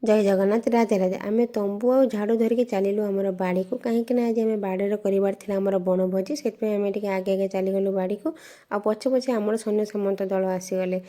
जय जगन्नाथ राधे राधे आम तंबू आ झाड़ू धरिकी चलू आम बाड़ी को कहीं आज आम बाड़े कर आमर बनभोजी से आम आगे आगे चलीगलु बाड़ी को आ पछे पछे आम सैन्य सामंत दल आसीगले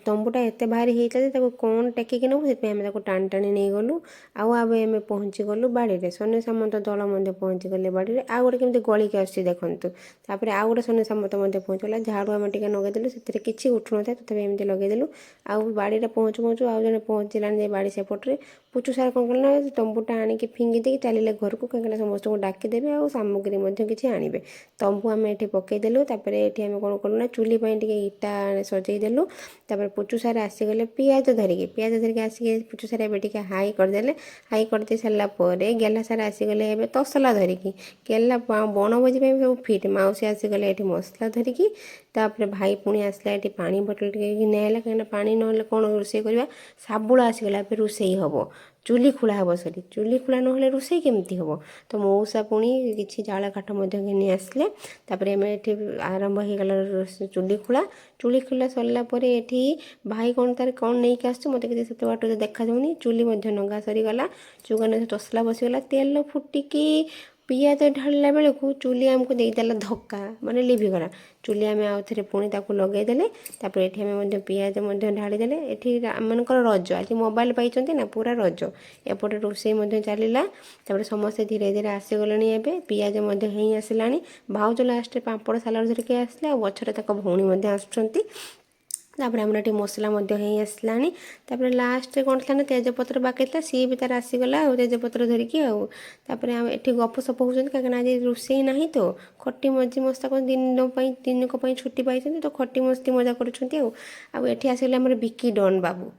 तंबूटा एत भारी होता है कौन टेकिक नबू से आम टाणी टाणी नहीं गलु आम पहुँची गलु बाड़ी में सैन्य सामंत दल पहुँची गले बाड़ी में आउ गोटे केमी गलिक आस देखूँ तापर आउ गोटे सैन्य सामंत पहुँचीगला झाड़ू आम टे लगेदेलु से किसी उठू ना तथा एमती लगेदेलु आउ बाड़ी पहुँचु पहुँचु आउ जड़े पहुँचलानी बाड़ी सेपटे पुचु सार कौन कला तंबूटा आणिकी फिंगी दे चलिए घर को कहीं समस्त को डाकिदेवे आ सामग्री किसी आणवे तंबू आम ये पकईदेलु ये आम कौन कलुना चूली इटा सजईदेलु पुचु सार आसीगले पियाज धरिकी आसिक पुचु सार ए हाई करदे हाई करदे सारापर गेला सार आसीगले तसला धरिकी गेला बनभोजी सब फिट मौसी आसीगले ये मसला धरिकी भाई पुणी आसला ये पा बोतल नेला कहीं पानी ना कौन रोषे करवा साबुल आसीगला रोषे हम चूली खोला हम सरी चूली खोला ना रोषे केमती हम तो मौसा पुणी किसी जाल काठ घिनी आसले ये आरंभ हो गला चूली खोला सरलापर ये भाई कौन तार कौन नहीं आस मत कि बाट देखा जाऊनी चूली नगा सरीगला चुगन तसला बसीगला तेल फुटिकी पियाज ढाला बेलू चूली आमको देदेला धक्का माने लिभिगला चूली आम आउ थे पुणी लगेदेले ये पियाज ढालीदे ये आमर रज आज मोबाइल पाई ना पूरा रज एपटे रोषे चलला समस्ते धीरे धीरे आसीगले ए पियाज ही आसला भाउज लास्ट पापड़ सालाड धरिकी आसले पछरे भौणी आसुँच आमर ये मसला ही आसला लास्ट कौन था ना तेजपत्र बाकी था सी भी तार आसीगला तेजपत्र धरिकी ये गप सप हो कहीं आज रोषे ना तो खटी मजी मस्ता कर दिन छुट्टी पाई तो खटी मस्ती मजा कर आसगले विकी डन बाबू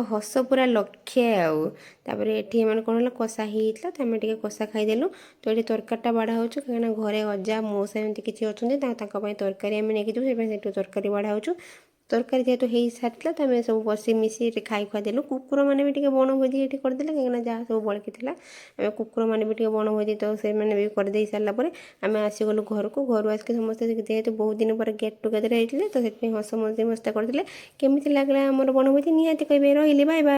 हस पूरा लक्ष्य आउे कौन कषा होता तो आम कषा खाईदेलु तो ये तरकारीटा बाढ़ा हो कहीं घरे अजा मौसा एमती किसी अच्छा तरकारी आम नहीं जीव तरकारी बाढ़ा हो तरकारी जेहेतु हो सारा तो आम सब बसी मिसी खाई खुदेलु कुकुर मैंने भी बनभोजी ये करदे कहीं जहाँ सब बल्कि आम कुकुर मैंने भी बनभोजी तो से भी करदे सारापर आम आसीगलु घर को घर आसिक समस्ते जेहेतु बहुत दिन पर गेट टुगेदर होते तो हस मस्ती मस्ता करते केमी लगला आमर बनभोजी निहाती कहे रही बाय बाय।